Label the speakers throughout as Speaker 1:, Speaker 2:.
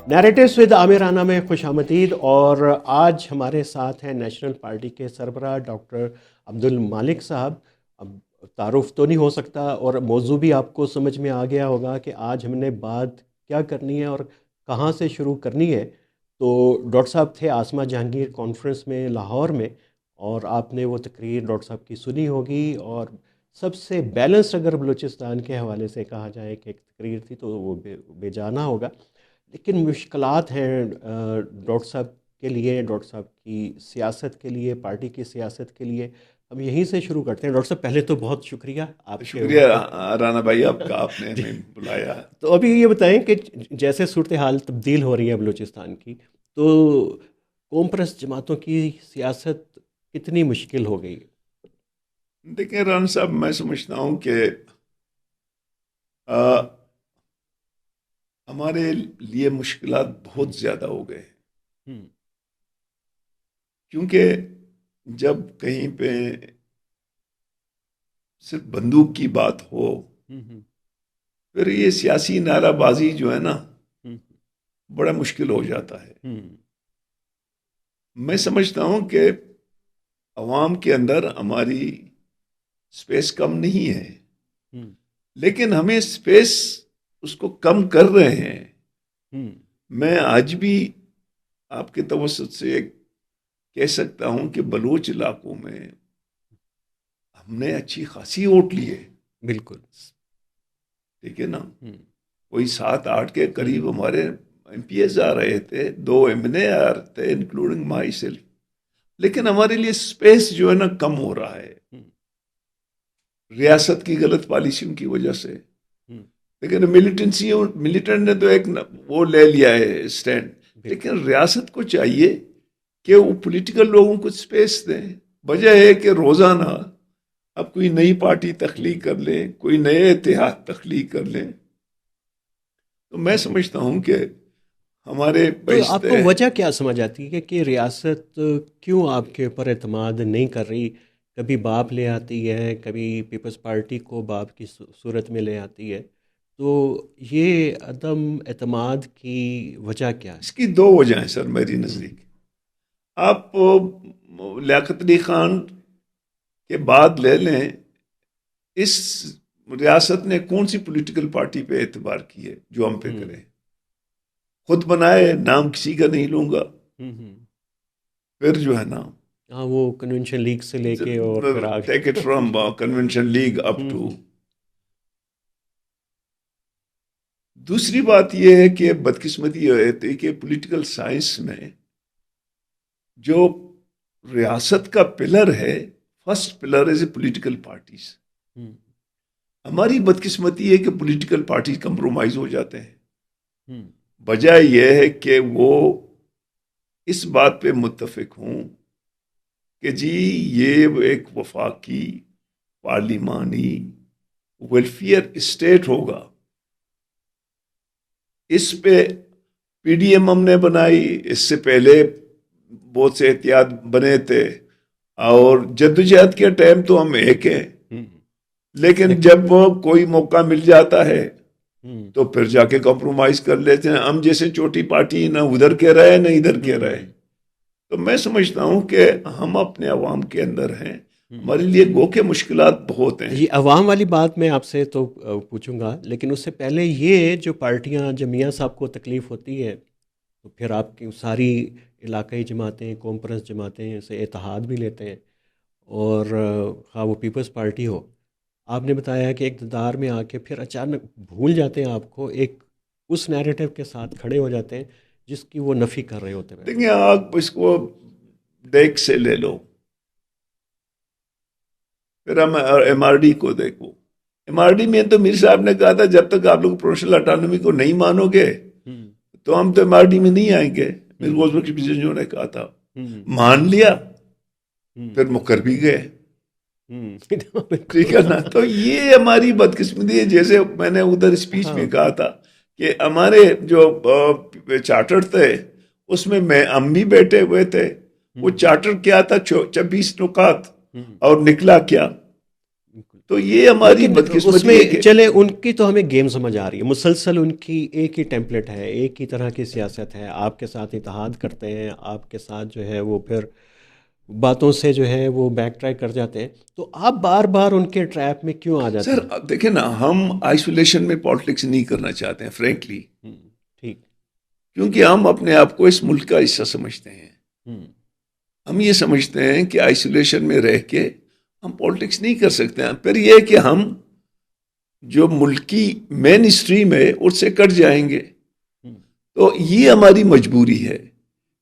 Speaker 1: Narratives with عامر رانا میں خوش آمدید. اور آج ہمارے ساتھ ہیں نیشنل پارٹی کے سربراہ ڈاکٹر عبد المالک صاحب. اب تعارف تو نہیں ہو سکتا اور موضوع بھی آپ کو سمجھ میں آ گیا ہوگا کہ آج ہم نے بات کیا کرنی ہے اور کہاں سے شروع کرنی ہے. تو ڈاکٹر صاحب تھے عاصمہ جہانگیر کانفرنس میں لاہور میں، اور آپ نے وہ تقریر ڈاکٹر صاحب کی سنی ہوگی. اور سب سے بیلنسڈ اگر بلوچستان کے حوالے سے کہا جائے کہ ایک تقریر تھی تو وہ بے جانا ہوگا. لیکن مشکلات ہیں ڈاکٹر صاحب کے لیے، ڈاکٹر صاحب کی سیاست کے لیے، پارٹی کی سیاست کے لیے. ہم یہیں سے شروع کرتے ہیں. ڈاکٹر صاحب پہلے تو بہت شکریہ آپ کے.
Speaker 2: شکریہ رانا بھائی آپ کا، آپ نے ہمیں بلایا.
Speaker 1: تو ابھی یہ بتائیں کہ جیسے صورتحال تبدیل ہو رہی ہے بلوچستان کی، تو قوم پرست جماعتوں کی سیاست کتنی مشکل ہو گئی؟
Speaker 2: دیکھیں رانا صاحب، میں سمجھتا ہوں کہ ہمارے لیے مشکلات بہت زیادہ ہو گئے، کیونکہ جب کہیں پہ صرف بندوق کی بات ہو پھر یہ سیاسی نعرہ بازی جو ہے نا بڑا مشکل ہو جاتا ہے. میں سمجھتا ہوں کہ عوام کے اندر ہماری سپیس کم نہیں ہے، لیکن ہمیں سپیس اس کو کم کر رہے ہیں. میں آج بھی آپ کے توسط سے کہہ سکتا ہوں کہ بلوچ علاقوں میں ہم نے اچھی خاصی ووٹ لیے.
Speaker 1: بالکل
Speaker 2: ٹھیک ہے نا، کوئی 7-8 کے قریب ہمارے ایم پی ایز آ رہے تھے، 2 ایم این اے آ رہے تھے انکلوڈنگ مائی سیلف. لیکن ہمارے لیے سپیس جو ہے نا کم ہو رہا ہے ریاست کی غلط پالیسیوں کی وجہ سے. لیکن ملیٹنٹ نے تو ایک وہ لے لیا ہے سٹینڈ، لیکن ریاست کو چاہیے کہ وہ پولیٹیکل لوگوں کو سپیس دیں. وجہ ہے کہ روزانہ اب کوئی نئی پارٹی تخلیق کر لیں، کوئی نئے اتحاد تخلیق کر لیں. تو میں سمجھتا ہوں کہ ہمارے
Speaker 1: تو آپ کو وجہ کیا سمجھ آتی ہے کہ ریاست کیوں آپ کے اوپر اعتماد نہیں کر رہی؟ کبھی باپ لے آتی ہے، کبھی پیپلز پارٹی کو باپ کی صورت میں لے آتی ہے. تو یہ عدم اعتماد کی وجہ کیا ہے؟
Speaker 2: اس کی 2 وجہ ہیں سر میری نزدیک. آپ لیاقت علی خان کے بعد لے لیں، اس ریاست نے کون سی پولیٹیکل پارٹی پہ اعتبار کی ہے جو ہم پہ کرے؟ خود بنائے، نام کسی کا نہیں لوں گا. پھر جو ہے نا
Speaker 1: وہ کنونشن لیگ سے لے کے اور پھر آگے
Speaker 2: take it from convention league up to. دوسری بات یہ ہے کہ بدقسمتی یہ ہے کہ پولیٹیکل سائنس میں جو ریاست کا پلر ہے، first pillar is a political parties. ہماری بدقسمتی ہے کہ پولیٹیکل پارٹی کمپرومائز ہو جاتے ہیں. وجہ یہ ہے کہ وہ اس بات پہ متفق ہوں کہ جی یہ ایک وفاقی پارلیمانی ویلفیئر اسٹیٹ ہوگا. اس پہ پی ڈی ایم ہم نے بنائی، اس سے پہلے بہت سے اتحاد بنے تھے، اور جدوجہد کے ٹائم تو ہم ایک ہیں. لیکن جب وہ کوئی موقع مل جاتا ہے تو پھر جا کے کمپرومائز کر لیتے ہیں. ہم جیسے چھوٹی پارٹی نہ ادھر کے رہے نہ ادھر کے رہے. تو میں سمجھتا ہوں کہ ہم اپنے عوام کے اندر ہیں، ہمارے لیے گو کے مشکلات بہت ہیں.
Speaker 1: یہ عوام والی بات میں آپ سے تو پوچھوں گا، لیکن اس سے پہلے یہ جو پارٹیاں جب میاں صاحب کو تکلیف ہوتی ہے تو پھر آپ کی ساری علاقائی جماعتیں، قوم پرست جماعتیں سے اتحاد بھی لیتے ہیں، اور خواہ وہ پیپلز پارٹی ہو. آپ نے بتایا کہ اقتدار میں آ کے پھر اچانک بھول جاتے ہیں آپ کو، ایک اس نیریٹو کے ساتھ کھڑے ہو جاتے ہیں جس کی وہ نفی کر رہے ہوتے ہیں.
Speaker 2: دیکھیں آپ اس کو دیکھ سے لے لو، پھر ہم ایم آر ڈی کو دیکھو. ایم آر ڈی میں تو میر صاحب نے کہا تھا جب تک آپ لوگ پروفیشنل اٹانومی کو نہیں مانو گے تو ہم تو ایم آر ڈی میں نہیں آئیں گے. میر غوث بخش بزنجو نے کہا تھا، مان لیا، پھر مکر بھی گئے. ٹھیک ہے نا. تو یہ ہماری بدقسمتی ہے. جیسے میں نے ادھر اسپیچ میں کہا تھا کہ ہمارے جو چارٹر تھے اس میں ہم بھی بیٹھے ہوئے تھے. وہ چارٹر کیا تھا؟ 26 نکات، اور نکلا کیا؟ تو یہ ہماری
Speaker 1: لیکن
Speaker 2: بدقسمتی
Speaker 1: اس میں
Speaker 2: ہے کہ
Speaker 1: چلے ان کی تو ہمیں گیم سمجھ آ رہی ہے، مسلسل ان کی ایک ہی ٹیمپلیٹ ہے، ایک ہی طرح کی سیاست ہے، آپ کے ساتھ اتحاد کرتے ہیں، آپ کے ساتھ جو ہے وہ پھر باتوں سے جو ہے وہ بیک ٹریک کر جاتے ہیں، تو آپ بار بار ان کے ٹریپ میں کیوں آ جاتے
Speaker 2: سر
Speaker 1: ہیں؟
Speaker 2: اب دیکھیں نا، ہم آئسولیشن میں پالیٹکس نہیں کرنا چاہتے ہیں فرینکلی،
Speaker 1: ہوں، ٹھیک۔
Speaker 2: کیونکہ ہم اپنے آپ کو اس ملک کا حصہ سمجھتے ہیں.
Speaker 1: ہوں،
Speaker 2: ہم یہ سمجھتے ہیں کہ آئسولیشن میں رہ کے ہم پالیٹکس نہیں کر سکتے ہیں. پھر یہ کہ ہم جو ملکی مین اسٹریم ہے اس سے کٹ جائیں گے.
Speaker 1: ہوں،
Speaker 2: تو یہ ہماری مجبوری ہے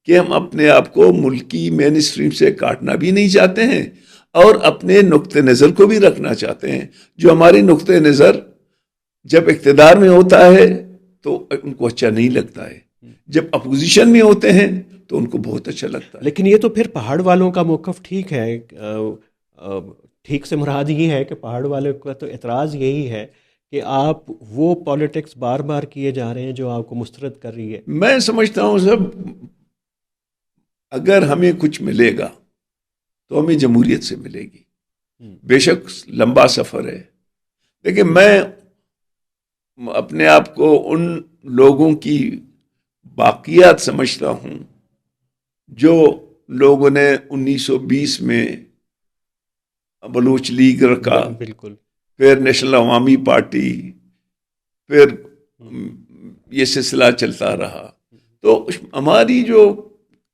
Speaker 2: کہ ہم اپنے آپ کو ملکی مین اسٹریم سے کاٹنا بھی نہیں چاہتے ہیں اور اپنے نقطۂ نظر کو بھی رکھنا چاہتے ہیں. جو ہماری نقطۂ نظر جب اقتدار میں ہوتا ہے تو ان کو اچھا نہیں لگتا ہے، جب اپوزیشن میں ہوتے ہیں تو ان کو بہت اچھا لگتا ہے.
Speaker 1: لیکن یہ تو پھر پہاڑ والوں کا موقف ٹھیک ہے، ٹھیک سے مراد یہ ہے کہ پہاڑ والوں کا تو اعتراض یہی ہے کہ آپ وہ پالیٹکس بار بار کیے جا رہے ہیں جو آپ کو مسترد کر رہی ہے۔
Speaker 2: میں سمجھتا ہوں سب، اگر ہمیں کچھ ملے گا تو ہمیں جمہوریت سے ملے گی. بے شک لمبا سفر ہے، لیکن میں اپنے آپ کو ان لوگوں کی باقیات سمجھتا ہوں جو لوگوں نے 1920 میں بلوچ لیگ رکھا،
Speaker 1: بالکل۔
Speaker 2: پھر نیشنل عوامی پارٹی، پھر یہ سلسلہ چلتا رہا. تو ہماری جو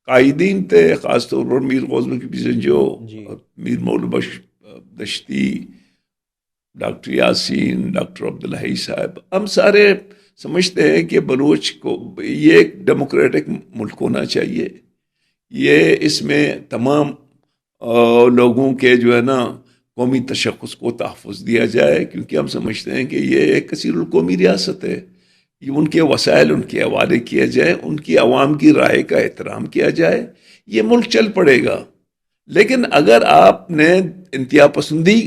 Speaker 2: قائدین تھے، خاص طور پر میر غازی کی جو
Speaker 1: جی۔
Speaker 2: میر مولبش دشتی، ڈاکٹر یاسین، ڈاکٹر عبدالحی صاحب، ہم سارے سمجھتے ہیں کہ بلوچ کو یہ ایک ڈیموکریٹک ملک ہونا چاہیے. یہ اس میں تمام لوگوں کے جو ہے نا قومی تشخص کو تحفظ دیا جائے، کیونکہ ہم سمجھتے ہیں کہ یہ ایک کثیر القومی ریاست ہے. ان کے وسائل ان کے حوالے کیا جائے، ان کی عوام کی رائے کا احترام کیا جائے، یہ ملک چل پڑے گا. لیکن اگر آپ نے انتہا پسندی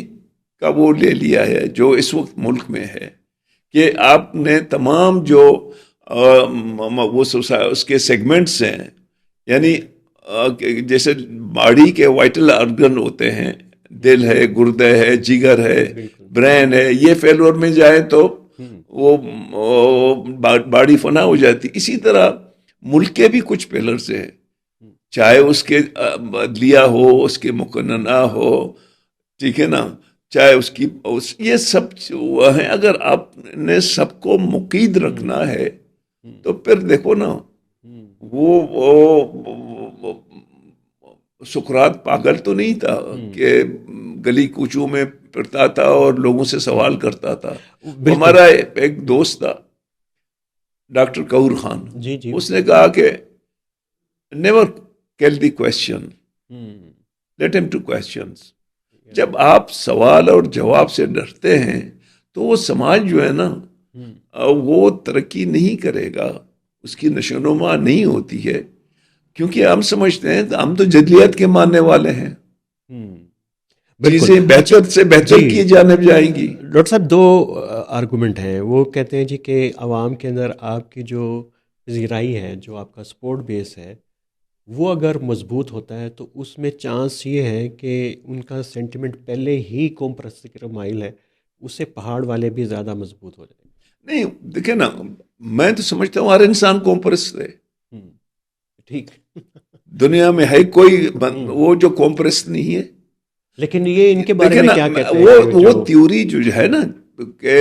Speaker 2: کا وہ لے لیا ہے جو اس وقت ملک میں ہے، کہ آپ نے تمام جو وہ اس کے سیگمنٹس ہیں، یعنی جیسے باڈی کے وائٹل آرگن ہوتے ہیں، دل ہے، گردے ہے، جگر ہے،
Speaker 1: بالکل۔
Speaker 2: برین ہے، یہ فیلور میں جائے تو وہ باڈی فنا ہو جاتی. اسی طرح ملک کے بھی کچھ پلرز ہیں، چاہے اس کے عدلیہ ہو، اس کے مقننہ ہو، ٹھیک ہے نا، چاہے اس کی یہ سب ہیں. اگر آپ نے سب کو مقید رکھنا ہے تو پھر دیکھو نا، وہ سقراط پاگل تو نہیں تھا کہ گلی کوچوں میں پھرتا تھا اور لوگوں سے سوال کرتا تھا. ہمارا ایک دوست تھا ڈاکٹر کور خان،
Speaker 1: جی جی،
Speaker 2: اس نے کہا کہ never kill the question, let him to questions. جب آپ سوال اور جواب سے ڈرتے ہیں تو وہ سماج جو ہے نا وہ ترقی نہیں کرے گا، اس کی نشو و نما نہیں ہوتی ہے. کیونکہ ہم سمجھتے ہیں کہ ہم تو جدلیت کے ماننے والے ہیں، چیزیں بہتر سے بہتر کی جانب جائیں گی.
Speaker 1: ڈاکٹر صاحب، دو آرگومنٹ ہیں. وہ کہتے ہیں جی کہ عوام کے اندر آپ کی جو پذیرائی ہے، جو آپ کا سپورٹ بیس ہے، وہ اگر مضبوط ہوتا ہے تو اس میں چانس یہ ہے کہ ان کا سینٹیمنٹ پہلے ہی قوم پرستی کی مائل ہے، اس سے پہاڑ والے بھی زیادہ مضبوط ہو جائیں گے.
Speaker 2: نہیں دیکھیں نا، میں تو سمجھتا ہوں ہر انسان قوم پرست ہے.
Speaker 1: ٹھیک.
Speaker 2: دنیا میں ہے کوئی وہ جو قوم پرست نہیں ہے.
Speaker 1: لیکن یہ ان کے بارے میں کیا کہتے ہیں؟
Speaker 2: وہ تھیوری جو ہے نا کہ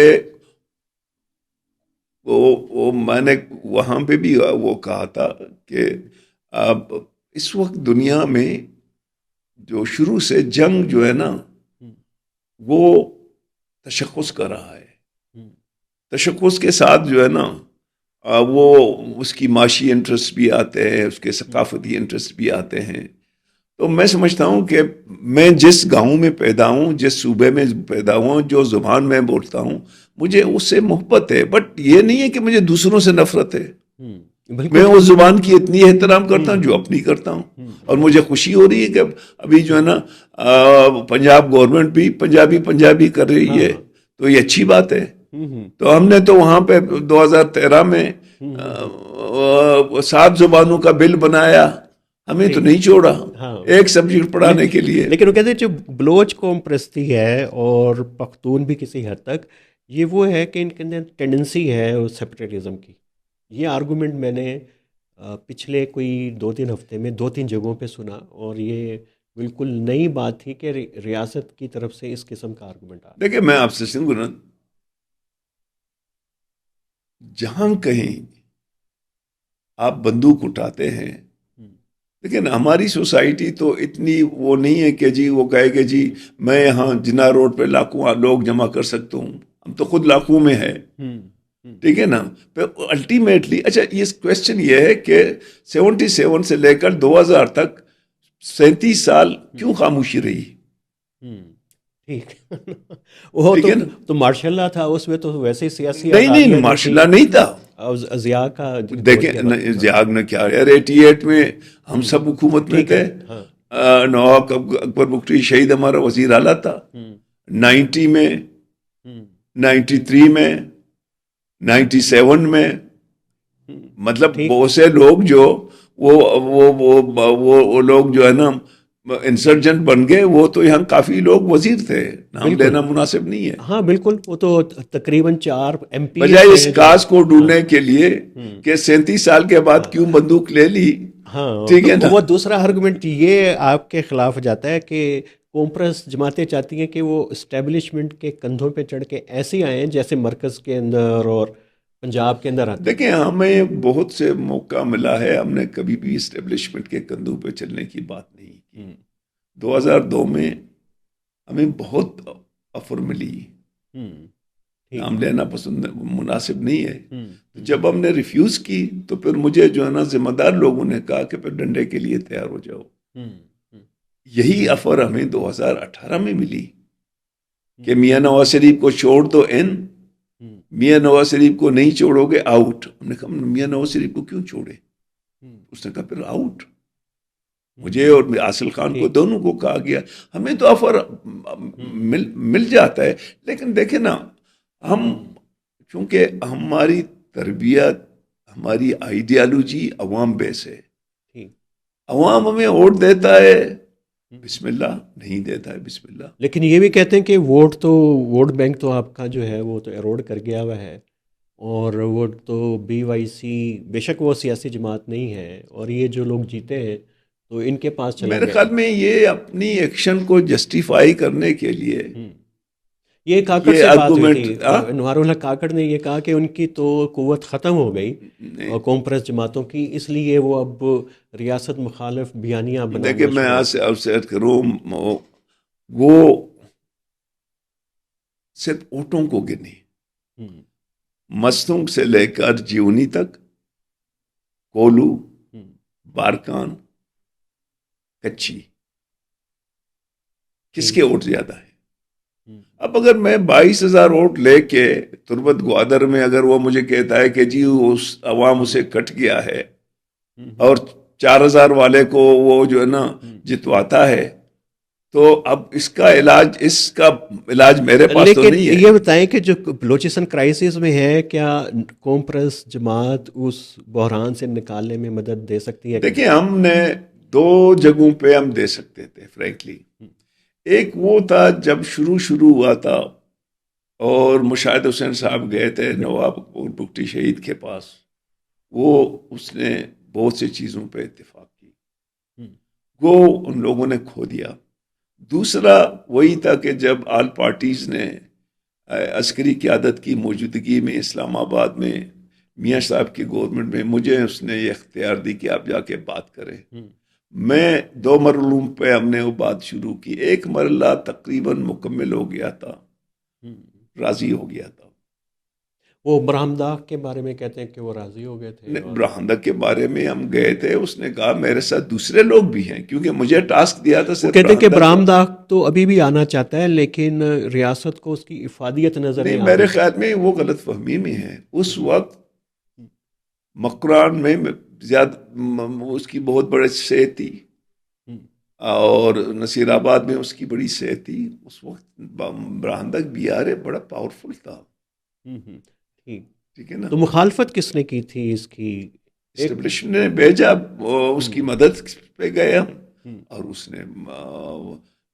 Speaker 2: وہ میں نے وہاں پہ بھی وہ کہا تھا کہ اب اس وقت دنیا میں جو شروع سے جنگ جو ہے نا وہ تشخص کر رہا ہے. تشخص کے ساتھ جو ہے نا وہ اس کی معاشی انٹرسٹ بھی آتے ہیں، اس کے ثقافتی انٹرسٹ بھی آتے ہیں. تو میں سمجھتا ہوں کہ میں جس گاؤں میں پیدا ہوں، جس صوبے میں پیدا ہوں، جو زبان میں بولتا ہوں، مجھے اس سے محبت ہے. بٹ یہ نہیں ہے کہ مجھے دوسروں سے نفرت ہے. میں اس زبان کی اتنی احترام کرتا ہوں جو اپنی کرتا ہوں. اور مجھے خوشی ہو رہی ہے کہ ابھی جو ہے نا پنجاب گورنمنٹ بھی پنجابی کر رہی ہے، تو یہ اچھی بات ہے. تو ہم نے تو وہاں پہ 2013 میں 7 زبانوں کا بل بنایا ہمیں تو نہیں چھوڑا
Speaker 1: ہاں
Speaker 2: ایک سبجیکٹ پڑھانے کے لیے.
Speaker 1: لیکن وہ کہتے ہیں جو بلوچ قوم پرستی ہے اور پختون بھی کسی حد تک یہ وہ ہے کہ ان کے اندر ٹینڈنسی ہے سیپریٹزم کی. یہ آرگومنٹ میں نے پچھلے کوئی 2-3 ہفتے میں 2-3 جگہوں پہ سنا اور یہ بالکل نئی بات تھی کہ ریاست کی طرف سے اس قسم کا آرگومنٹ آ رہا ہے.
Speaker 2: دیکھیں میں آپ سے سنگھ جہاں کہیں آپ بندوق اٹھاتے ہیں، لیکن ہماری سوسائٹی تو اتنی وہ نہیں ہے کہ جی وہ کہے کہ جی میں یہاں جناح روڈ پہ لاکھوں لوگ جمع کر سکتا ہوں. ہم تو خود لاکھوں میں ہے، ٹھیک ہے نا. پھر الٹیمیٹلی اچھا یہ کوشچن یہ ہے کہ 77 سے لے کر 2000 تک 37 سال کیوں خاموشی رہی؟
Speaker 1: ٹھیک وہ
Speaker 2: ٹھیک ہے نا.
Speaker 1: تو ماشاء اللہ تھا اس میں تو ویسے ہی سیاسی
Speaker 2: نہیں ماشاء اللہ نہیں تھا.
Speaker 1: ضیاء کا
Speaker 2: دیکھیں زیاد نے کیا یار 88 میں ہم سب حکومت میں تھے. نواب اکبر بگٹی شہید ہمارا وزیر اعلیٰ تھا. 90 میں 93 میں 97 میں مطلب بہت سے لوگ جو وہ لوگ جو ہے نا انسرجنٹ بن گئے، وہ تو یہاں کافی لوگ وزیر تھے، نام لینا مناسب نہیں ہے.
Speaker 1: ہاں بالکل، وہ تو تقریباً 4 MP
Speaker 2: بجائے اس کاز کو ڈھونڈنے کے لیے کہ 37 سال کے بعد کیوں بندوق لے لی.
Speaker 1: ہاں
Speaker 2: ٹھیک ہے نا.
Speaker 1: وہ دوسرا آرگومنٹ یہ آپ کے خلاف جاتا ہے کہ کانفرنس جماعتیں چاہتی ہیں کہ وہ اسٹیبلشمنٹ کے کندھوں پہ چڑھ کے ایسے آئیں جیسے مرکز کے اندر اور پنجاب کے اندر آتے.
Speaker 2: دیکھیں ہمیں بہت سے موقع ملا ہے، ہم نے کبھی بھی اسٹیبلشمنٹ کے کندھوں پہ چلنے کی بات نہیں کی. 2002 میں ہمیں بہت آفر ملی، نام لینا پسند مناسب نہیں ہے. جب ہم نے ریفیوز کی تو پھر مجھے جو ہے نا ذمہ دار لوگوں نے کہا کہ پھر ڈنڈے کے لیے تیار ہو جاؤ. یہی آفر ہمیں 2018 میں ملی کہ میاں نواز شریف کو چھوڑ دو میاں نواز شریف کو نہیں چھوڑو گے آؤٹ. ہم نے کہا میاں نواز شریف کو کیوں چھوڑے؟ اس نے کہا پھر آؤٹ. مجھے اور حاصل خان کو دونوں کو کہا گیا. ہمیں تو آفر مل جاتا ہے، لیکن دیکھیں نا ہم چونکہ ہماری تربیت ہماری آئیڈیالوجی عوام بیس ہے. عوام ہمیں ووٹ دیتا ہے بسم اللہ، نہیں دیتا ہے بسم اللہ.
Speaker 1: لیکن یہ بھی کہتے ہیں کہ ووٹ بینک تو آپ کا جو ہے وہ تو ایروڈ کر گیا ہوا ہے، اور وہ تو BYC بے شک وہ سیاسی جماعت نہیں ہے، اور یہ جو لوگ جیتے ہیں تو ان کے پاس چلا
Speaker 2: میرے
Speaker 1: گیا.
Speaker 2: خیال میں یہ اپنی ایکشن کو جسٹیفائی کرنے کے لیے
Speaker 1: یہ کاکڑ سے بات ہوئی تھی،
Speaker 2: آرگومنٹ
Speaker 1: انوار اللہ کاکڑ نے یہ کہا کہ ان کی تو قوت ختم ہو گئی اور کانفرنس جماعتوں کی، اس لیے وہ اب ریاست مخالف بیانیاں بنانا.
Speaker 2: دیکھیں میں آج سے آپ سے عرض کروں، وہ صرف اوٹوں کو گنے، مستونگ سے لے کر جیونی تک، کولو، بارکان، کچی، کس کے ووٹ زیادہ ہے؟ اب اگر میں 22,000 ووٹ لے کے تربت گوادر میں اگر وہ مجھے کہتا ہے کہ جی اس عوام اسے کٹ گیا ہے اور 4,000 والے کو وہ جو ہے نا جتواتا ہے، تو اب اس کا علاج میرے پاس تو نہیں ہے.
Speaker 1: لیکن یہ بتائیں کہ جو بلوچستان کرائسس میں ہے، کیا کانفرنس جماعت اس بحران سے نکالنے میں مدد دے سکتی ہے؟
Speaker 2: دیکھیں ہم نے 2 جگہوں پہ ہم دے سکتے تھے فرینکلی. ایک وہ تھا جب شروع ہوا تھا اور مشاہد حسین صاحب گئے تھے نواب بگٹی شہید کے پاس، اس نے بہت سی چیزوں پہ اتفاق کی، وہ ان لوگوں نے کھو دیا. دوسرا وہی تھا کہ جب آل پارٹیز نے عسکری قیادت کی موجودگی میں اسلام آباد میں میاں صاحب کی گورنمنٹ میں مجھے اس نے یہ اختیار دی کہ آپ جا کے بات کریں. میں 2 مرحلوں پہ ہم نے وہ بات شروع کی. ایک مرحلہ تقریباً مکمل ہو گیا تھا، راضی ہو گیا تھا.
Speaker 1: وہ برہمداغ کے بارے میں کہتے ہیں کہ وہ راضی ہو گئے تھے.
Speaker 2: برہمداغ کے بارے میں ہم گئے تھے، اس نے کہا میرے ساتھ دوسرے لوگ بھی ہیں، کیونکہ مجھے ٹاسک دیا تھا.
Speaker 1: کہتے ہیں کہ برہمداغ تو ابھی بھی آنا چاہتا ہے لیکن ریاست کو اس کی افادیت نظر نہیں.
Speaker 2: میرے خیال میں وہ غلط فہمی میں ہے. اس وقت مکران میں زیادہ اس کی بہت بڑی سے تھی اور نصیر آباد میں اس کی بڑی سے تھی. اس وقت برہمداغ BRA بڑا پاورفل تھا. ٹھیک ہے نا.
Speaker 1: تو مخالفت کس نے کی تھی اس کی؟
Speaker 2: اسٹیبلشمنٹ نے بھیجا، اس کی مدد پہ گئے ہم، اور اس نے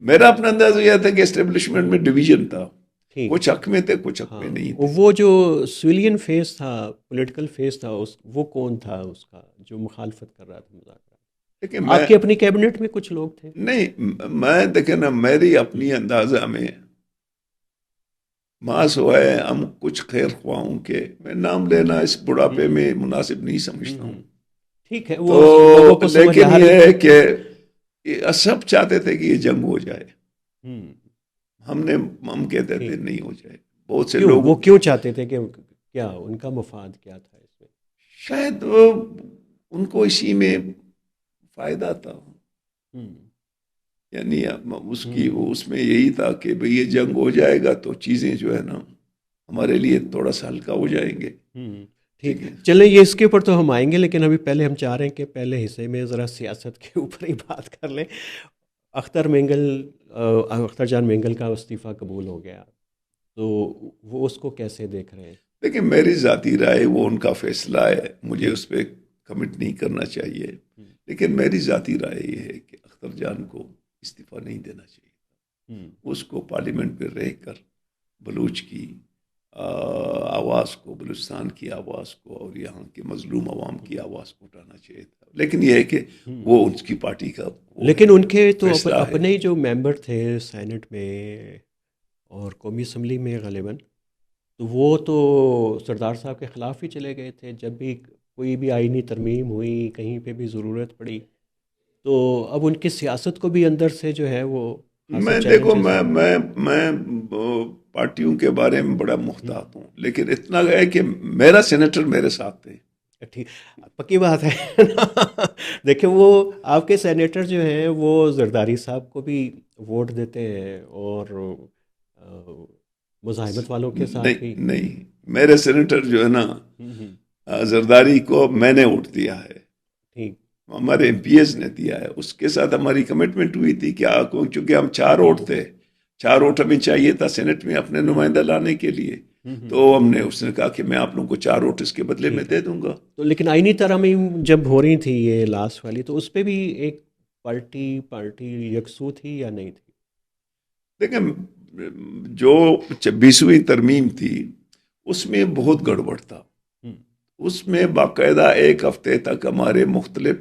Speaker 2: میرا اپنا اندازہ یہ تھا کہ اسٹیبلشمنٹ میں ڈویژن تھا، کچھ حق میں تھے کچھ حق میں نہیں تھے۔
Speaker 1: وہ جو سویلین فیس تھا، پولیٹیکل فیس تھا، وہ کون تھا اس کا جو مخالفت کر رہا تھا مذاکرات؟
Speaker 2: لیکن
Speaker 1: آپ کے اپنی کیبنٹ میں کچھ لوگ تھے؟
Speaker 2: نہیں، میں دیکھیں نا، میری اپنی اندازہ میں ماس ہوا ہے ہم کچھ خیر خواہوں کے، میں نام لینا اس بڑھاپے میں مناسب نہیں سمجھتا ہوں،
Speaker 1: ٹھیک ہے، وہ لوگوں کو سمجھ
Speaker 2: لیکن یہ ہے کہ سب چاہتے تھے کہ یہ جنگ ہو جائے، ہم کہتے تھے نہیں ہو جائے، بہت سے لوگ۔
Speaker 1: وہ کیوں چاہتے تھے؟ کہ کیا ان کا مفاد کیا تھا اس میں؟
Speaker 2: شاید ان کو اسی میں فائدہ تھا، یعنی اس میں یہی تھا کہ بھئی یہ جنگ ہو جائے گا تو چیزیں جو ہے نا ہمارے لیے تھوڑا سا ہلکا ہو جائیں گے۔
Speaker 1: ٹھیک ہے، چلیں یہ اس کے اوپر تو ہم آئیں گے، لیکن ابھی پہلے ہم چاہ رہے ہیں کہ پہلے حصے میں ذرا سیاست کے اوپر ہی بات کر لیں۔ اختر جان مینگل کا استعفیٰ قبول ہو گیا، تو وہ اس کو کیسے دیکھ رہے ہیں؟
Speaker 2: لیکن میری ذاتی رائے، وہ ان کا فیصلہ ہے، مجھے اس پہ کمنٹ نہیں کرنا چاہیے، لیکن میری ذاتی رائے یہ ہے کہ اختر جان کو استعفیٰ نہیں دینا چاہیے، اس کو پارلیمنٹ پہ رہ کر بلوچ کی آواز کو، بلوچستان کی آواز کو اور یہاں کے مظلوم عوام کی آواز کو اٹھانا چاہیے تھا، لیکن یہ ہے کہ وہ ان کی پارٹی کا،
Speaker 1: لیکن ان کے تو اپنے جو ممبر تھے سینٹ میں اور قومی اسمبلی میں غالباً، تو وہ تو سردار صاحب کے خلاف ہی چلے گئے تھے جب بھی کوئی بھی آئینی ترمیم ہوئی، کہیں پہ بھی ضرورت پڑی، تو اب ان کی سیاست کو بھی اندر سے جو ہے وہ
Speaker 2: دیکھو میں پارٹیوں کے بارے میں بڑا محتاط ہوں، لیکن اتنا ہے کہ میرا سینیٹر میرے ساتھ تھے۔
Speaker 1: ٹھیک، پکی بات ہے۔ دیکھیں وہ آپ کے سینیٹر جو ہیں وہ زرداری صاحب کو بھی ووٹ دیتے ہیں اور مزاحمت والوں کے ساتھ بھی۔
Speaker 2: نہیں، میرے سینیٹر جو ہے نا زرداری کو میں نے ووٹ دیا ہے،
Speaker 1: ٹھیک،
Speaker 2: ہمارے ایم پی ایس نے دیا ہے، اس کے ساتھ ہماری کمٹمنٹ ہوئی تھی کہ چونکہ ہم 4 ووٹ تھے، 4 ووٹ ہمیں چاہیے تھا سینٹ میں اپنے نمائندہ لانے کے لیے، تو اس نے کہا کہ میں آپ لوگوں کو 4 ووٹ اس کے بدلے میں دے دوں گا۔
Speaker 1: تو لیکن آئینی ترامیم جب ہو رہی تھی یہ لاسٹ والی، تو اس پہ بھی ایک پارٹی یکسو تھی یا نہیں تھی؟
Speaker 2: دیکھیں جو 26ویں ترمیم تھی اس میں بہت گڑبڑ تھا، اس میں باقاعدہ 1 ہفتے تک ہمارے مختلف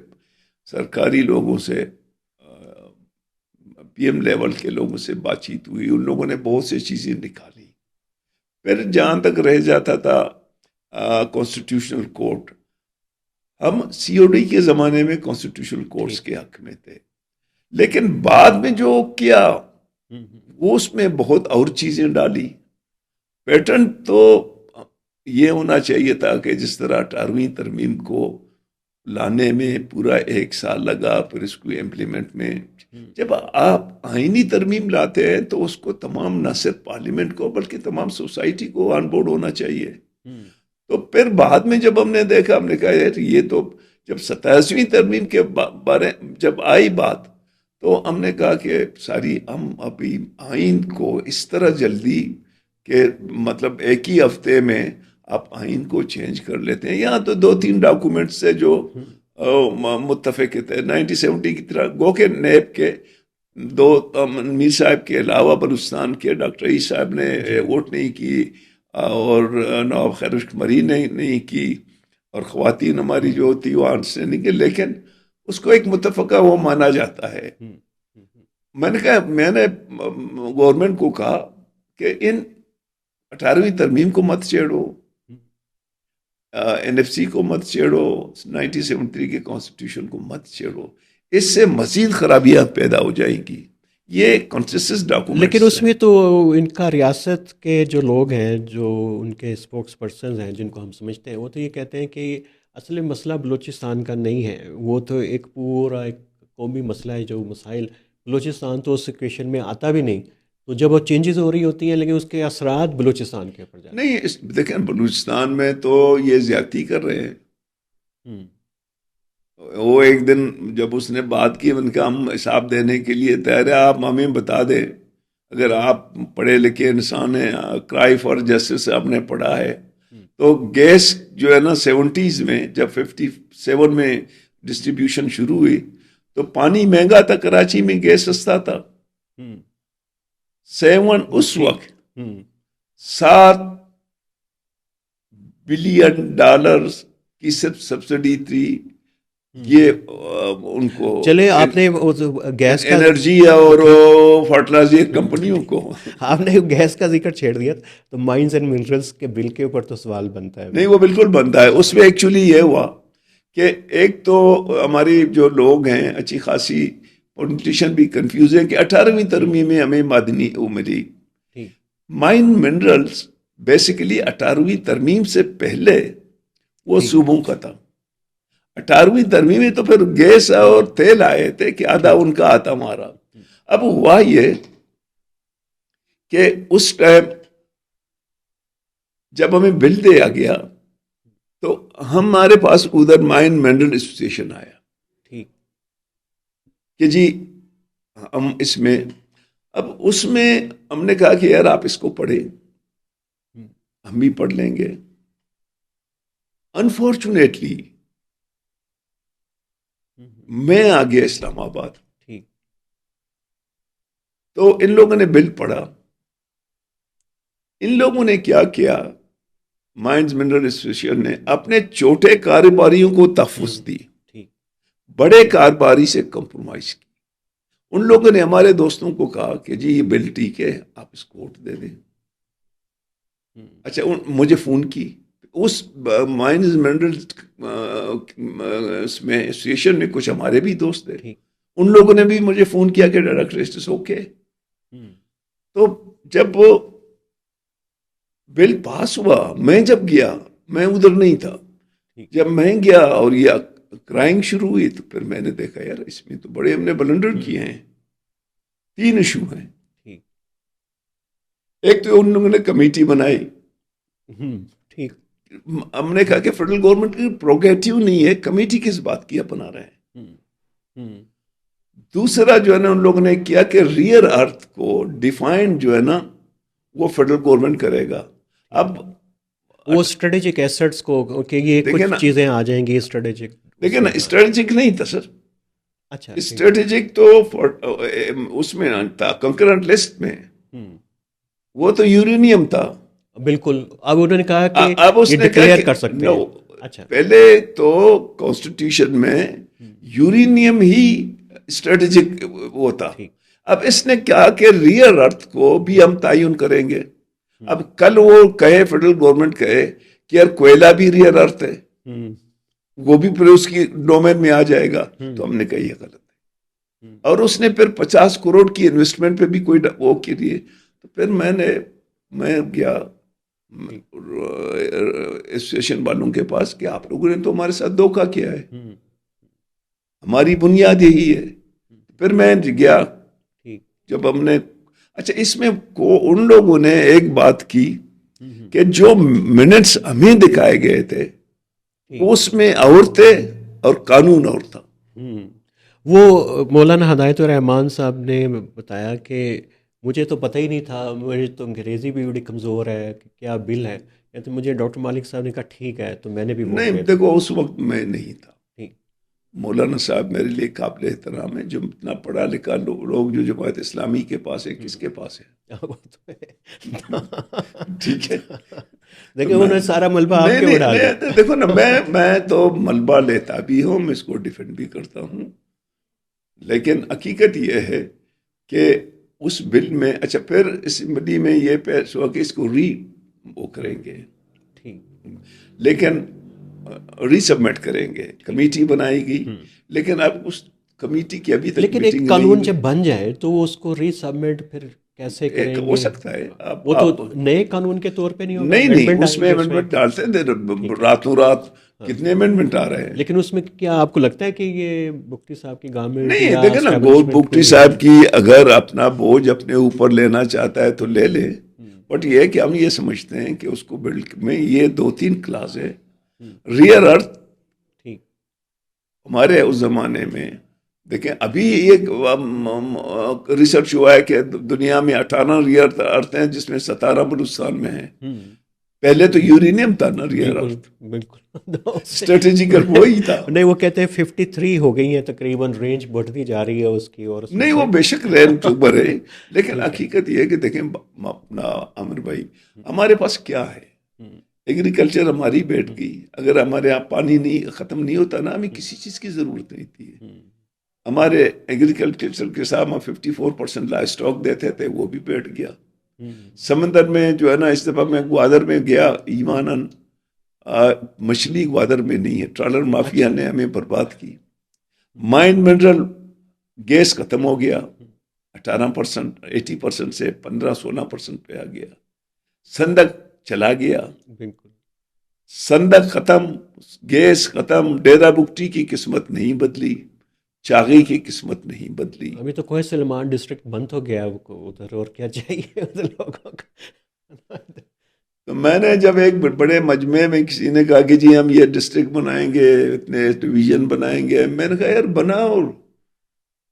Speaker 2: سرکاری لوگوں سے، پی ایم لیول کے لوگوں سے بات چیت ہوئی، ان لوگوں نے بہت سی چیزیں نکالی، پھر جہاں تک رہ جاتا تھا کانسٹیٹیوشنل کورٹ، ہم سی او ڈی کے زمانے میں کانسٹیٹیوشنل کورٹس کے حق میں تھے، لیکن بعد میں جو کیا وہ اس میں بہت اور چیزیں ڈالی۔ پیٹرن تو یہ ہونا چاہیے تھا کہ جس طرح 18ویں ترمیم کو لانے میں پورا 1 سال لگا، پھر اس کو امپلیمنٹ میں، جب آپ آئینی ترمیم لاتے ہیں تو اس کو تمام نہ صرف پارلیمنٹ کو بلکہ تمام سوسائٹی کو آن بورڈ ہونا چاہیے۔ تو پھر بعد میں جب ہم نے دیکھا، ہم نے کہا یار یہ تو جب 27ویں ترمیم کے بارے جب آئی بات، تو ہم نے کہا کہ ہم ابھی آئین کو اس طرح جلدی کہ مطلب 1 ہی ہفتے میں آپ آئین کو چینج کر لیتے ہیں، یہاں تو 2-3 ڈاکومنٹ سے جو متفق تھے 1970 کی طرح، گو کہ نیب کے 2 میر صاحب کے علاوہ بلوچستان کے ڈاکٹر عیسی صاحب نے ووٹ نہیں کی، اور نواب خیرشک مری نے نہیں کی، اور خواتین ہماری جو ہوتی وہ آنٹ سے نہیں کی، لیکن اس کو ایک متفقہ وہ مانا جاتا ہے۔ میں نے گورنمنٹ کو کہا کہ ان 18ویں ترمیم کو مت چھیڑو، این ایف سی کو مت چھیڑو، 1973 کے کانسٹیٹیوشن کو مت چھیڑو، اس سے مزید خرابیاں پیدا ہو جائیں گی، یہ کنسنسس ڈاکومنٹ۔
Speaker 1: لیکن اس میں تو ان کا ریاست کے جو لوگ ہیں، جو ان کے اسپوکس پرسنز ہیں جن کو ہم سمجھتے ہیں، وہ تو یہ کہتے ہیں کہ اصل مسئلہ بلوچستان کا نہیں ہے، وہ تو ایک پورا ایک قومی مسئلہ ہے، جو مسائل بلوچستان تو اس ایکویشن میں آتا بھی نہیں، تو جب وہ چینجز ہو رہی ہوتی ہیں لیکن اس کے اثرات بلوچستان کے اوپر جاتے ہیں۔
Speaker 2: نہیں، دیکھیں بلوچستان میں تو یہ زیادتی کر رہے ہیں، وہ ایک دن جب اس نے بات کی، ان کا ہم حساب دینے کے لیے تیار ہے، آپ ہمیں بتا دیں، اگر آپ پڑھے لکھے انسان ہیں، کرائی فار جسٹس آپ نے پڑھا ہے، تو گیس جو ہے نا 70s میں جب 57 میں ڈسٹریبیوشن شروع ہوئی تو پانی مہنگا تھا، کراچی میں گیس سستا تھا. اس وقت $7 بلین کی صرف سبسڈی تھی. یہ ان کو
Speaker 1: چلے آپ نے گیس کا
Speaker 2: انرجی اور فرٹیلائزر کمپنیوں کو.
Speaker 1: آپ نے گیس کا ذکر چھیڑ دیا تو مائنز اینڈ منرلس کے بل کے اوپر تو سوال بنتا ہے.
Speaker 2: نہیں وہ بالکل بنتا ہے. اس میں ایکچولی یہ ہوا کہ ایک تو ہماری جو لوگ ہیں اچھی خاصی پولیٹیشین بھی کنفیوز ہیں کہ 18ویں ترمیم میں ہمیں معدنی وہ ملی. مائن منرلس بیسیکلی 18ویں ترمیم سے پہلے وہ صوبوں کا تھا. 18ویں ترمیم میں تو پھر گیس اور تیل آئے تھے کہ آدھا ان کا آتا ہمارا. اب ہوا یہ کہ اس ٹائم جب ہمیں بل دیا گیا تو ہمارے پاس ادھر مائن منرل ایسوسیشن آیا کہ جی ہم اس میں، اب اس میں ہم نے کہا کہ یار آپ اس کو پڑھیں، ہم بھی پڑھ لیں گے. انفارچونیٹلی میں آ گیا اسلام آباد، تو ان لوگوں نے بل پڑھا. ان لوگوں نے کیا کیا، مائنز منرل ایسوسیشن نے اپنے چھوٹے کاروباریوں کو تحفظ دی، بڑے کاروباری سے کمپرومائز کی. ان لوگوں نے ہمارے دوستوں کو کہا کہ جی یہ بل ٹھیک ہے، آپ اس کو ووٹ دے دیں. اچھا مجھے فون کی اس مائنز منرل اس میں ایسوسیشن میں کچھ ہمارے بھی دوست تھے، ان لوگوں نے بھی مجھے فون کیا کہ ڈائریکٹر اٹس اوکے. تو جب وہ بل پاس ہوا، میں جب گیا، میں ادھر نہیں تھا، جب میں گیا اور یہ کرائنگ شروع ہوئی تو پھر میں نے دیکھا یار اس میں تو بڑے ہم نے بلنڈر کیے ہیں. 3 ایشو ہیں. ایک تو ان لوگوں نے کمیٹی بنائی، ہم نے کہا کہ فیڈرل گورنمنٹ کی پروگریٹو نہیں ہے، کمیٹی کس بات کی بنا رہے ہیں. دوسرا جو ہے نا ان لوگوں نے کیا کہ ریئر ارتھ کو ڈیفائن جو ہے نا وہ فیڈرل گورنمنٹ کرے گا. اب
Speaker 1: وہ اسٹریٹجک ایسٹس کو کہ یہ کچھ چیزیں آ جائیں گی اسٹریٹجک،
Speaker 2: لیکن اسٹریٹجک نہیں تھا سر.
Speaker 1: اچھا
Speaker 2: اسٹریٹجک تو اس میں تھا کنکرنٹ لسٹ میں، وہ تو یورینیم تھا.
Speaker 1: بالکل. اب انہوں نے کہا کہ
Speaker 2: اب اس
Speaker 1: یہ
Speaker 2: نے
Speaker 1: ڈکلیئر کر سکتے ہیں.
Speaker 2: اچھا پہلے تو کانسٹیٹیوشن میں یورینیم ہی اسٹریٹجک وہ تھا. اب اس نے کہا کہ ریئر ارتھ کو بھی ہم تعین کریں گے. اب کل وہ کہے فیڈرل گورنمنٹ کہے کہ یار کوئلہ بھی ریئر ارتھ ہے، وہ بھی پھر اس کی ڈومین میں آ جائے گا، تو ہم نے کہا یہ غلط ہے. اور اس نے پھر 50 کروڑ کی انویسٹمنٹ پہ بھی کوئی وہ کے لیے. تو پھر میں گیا ایسوسیشن والوں کے پاس کہ آپ لوگوں نے تو ہمارے ساتھ دھوکہ کیا ہے، ہماری بنیاد یہی ہے. پھر میں گیا جب ہم نے اچھا اس میں ان لوگوں نے ایک بات کی کہ جو منٹس ہمیں دکھائے گئے تھے اس میں اور تھے اور قانون اور تھا.
Speaker 1: وہ مولانا ہدایت الرحمان صاحب نے بتایا کہ مجھے تو پتہ ہی نہیں تھا، مجھے تو انگریزی بھی بڑی کمزور ہے کہ کیا بل ہے. تو مجھے ڈاکٹر مالک صاحب نے کہا ٹھیک ہے، تو میں نے بھی
Speaker 2: نہیں دیکھو اس وقت میں نہیں تھا. مولانا صاحب میرے لیے قابل احترام ہے، جو اتنا پڑھا لکھا لوگ جو جماعت اسلامی کے پاس ہے کس کے پاس ہے. ٹھیک ہے
Speaker 1: دیکھیں انہوں نے سارا ملبہ آپ کے اڑا دیا.
Speaker 2: دیکھو نا میں تو ملبہ لیتا بھی ہوں، میں اس کو ڈیفینڈ بھی کرتا ہوں، لیکن حقیقت یہ ہے کہ اس بل میں اچھا پھر اسمبلی میں یہ پیش ہوا کہ اس کو وہ کریں گے، لیکن ری سبمٹ کریں گے، کمیٹی بنائی گئی. لیکن اب اس کمیٹی کی ابھی تک
Speaker 1: لیکن ایک قانون جب بن جائے تو وہ اس کو ری سبمٹ پھر کیسے کریں گے؟
Speaker 2: ہو سکتا ہے
Speaker 1: وہ تو نئے قانون کے طور پہ نہیں ہوگا.
Speaker 2: نہیں اس میں امینڈمنٹ ڈالتے ہیں راتوں رات، کتنے امینڈمنٹ آ رہے ہیں.
Speaker 1: لیکن اس میں کیا آپ کو لگتا ہے کہ یہ بگٹی صاحب کی گورنمنٹ
Speaker 2: نہیں دیکھیں نا بگٹی صاحب کی اگر اپنا بوجھ اپنے اوپر لینا چاہتا ہے تو لے لے، بٹ یہ کہ ہم یہ سمجھتے ہیں کہ اس کو بل میں یہ 2-3 کلاس ہے. ریئر ارتھ ہمارے اس زمانے میں دیکھیں ابھی ایک ریسرچ ہوا ہے کہ دنیا میں 18 ریئر ارتھ ہیں جس میں 17 بلوچستان میں ہیں. پہلے تو یورینیم تھا نا ریئر ارتھ،
Speaker 1: بالکل
Speaker 2: اسٹریٹجیکل وہی تھا.
Speaker 1: نہیں وہ کہتے ہیں 53 ہو گئی ہیں تقریباً، رینج بڑھتی جا رہی ہے اس کی، اور
Speaker 2: نہیں وہ بے شک رینج تو اوپر ہے، لیکن حقیقت یہ ہے کہ دیکھیں اپنا عامر بھائی، ہمارے پاس کیا ہے؟ ایگریکلچر ہماری بیٹھ گئی. اگر ہمارے یہاں پانی نہیں ختم نہیں ہوتا نا، ہمیں کسی چیز کی ضرورت نہیں تھی. ہمارے ایگریکلچر کے ساتھ ہم 54% لائف اسٹاک دیتے تھے، وہ بھی بیٹھ گیا. سمندر میں جو ہے نا، اس دفعہ میں گوادر میں گیا ایماناً، مچھلی گوادر میں نہیں ہے، ٹرالر مافیا نے ہمیں برباد کی. مائن منرل گیس ختم ہو گیا، 18% 80% سے 15-16% پہ آ گیا. سندک چلا گیا،
Speaker 1: بالکل
Speaker 2: سندک ختم، گیس ختم. ڈیرا بگٹی کی قسمت نہیں بدلی، چاغی کی قسمت نہیں بدلی.
Speaker 1: ابھی تو کوہ سلمان ڈسٹرکٹ بند ہو گیا ادھر، اور کیا چاہیے ادھر لوگوں کو.
Speaker 2: تو میں نے جب ایک بڑے مجمع میں کسی نے کہا کہ جی ہم یہ ڈسٹرکٹ بنائیں گے، اتنے ڈویژن بنائیں گے، میں نے کہا یار بناؤ،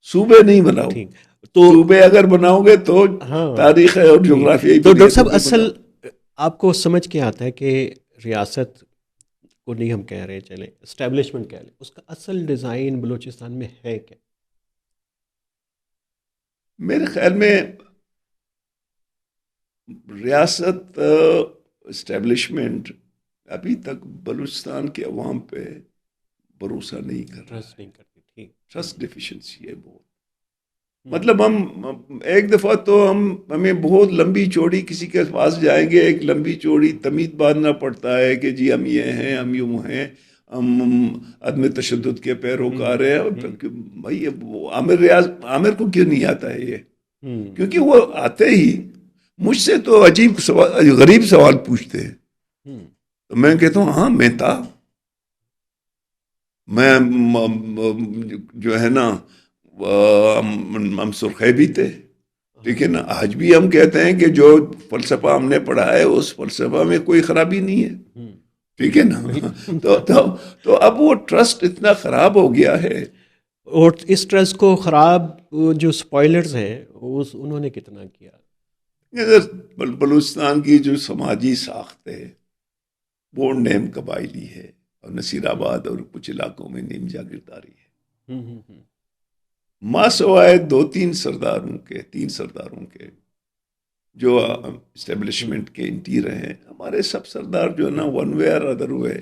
Speaker 2: صوبے نہیں بناؤ.
Speaker 1: ٹھیک تو
Speaker 2: صوبے اگر بناؤ گے تو
Speaker 1: ہاں
Speaker 2: تاریخ اور جغرافیائی
Speaker 1: تو ڈاکٹر صاحب
Speaker 2: پہ
Speaker 1: اصل
Speaker 2: بناؤ.
Speaker 1: آپ کو سمجھ کے آتا ہے کہ ریاست کو نہیں ہم کہہ رہے چلیں اسٹیبلشمنٹ کہہ لیں، اس کا اصل ڈیزائن بلوچستان میں ہے کیا؟
Speaker 2: میرے خیال میں ریاست اسٹیبلشمنٹ ابھی تک بلوچستان کے عوام پہ بھروسہ نہیں کر رہا
Speaker 1: ٹرسٹ
Speaker 2: ہے.
Speaker 1: نہیں کرتی. ٹھیک
Speaker 2: ٹرسٹ ڈیفیشنسی ہے بہت. مطلب ہم ایک دفعہ تو ہمیں بہت لمبی چوڑی کسی کے پاس جائیں گے، ایک لمبی چوڑی تمید باندھنا پڑتا ہے کہ جی ہم یہ ہیں، ہم یوں ہیں، ہم عدم تشدد کے پیروکار ہیں. بھائی عامر کو کیوں نہیں آتا ہے یہ؟ کیونکہ وہ آتے ہی مجھ سے تو عجیب سوال، غریب سوال پوچھتے ہیں. تو میں کہتا ہوں ہاں میں تھا، میں جو ہے نا ہم سرخے بھی تھے. ٹھیک ہے نا، آج بھی ہم کہتے ہیں کہ جو فلسفہ ہم نے پڑھا ہے اس فلسفہ میں کوئی خرابی نہیں ہے. ٹھیک ہے نا. تو اب وہ ٹرسٹ اتنا خراب ہو گیا ہے.
Speaker 1: اور اس ٹرسٹ کو خراب جو سپوائلرز ہیں انہوں نے کتنا کیا؟
Speaker 2: بلوچستان کی جو سماجی ساخت ہے وہ نیم قبائلی ہے، اور نصیر آباد اور کچھ علاقوں میں نیم جاگیرداری ہے. ماں سوائے 2-3 سرداروں کے، 3 سرداروں کے جو اسٹیبلشمنٹ کے انٹیر ہیں، ہمارے سب سردار جو ہے نا ون وے اور ادر وے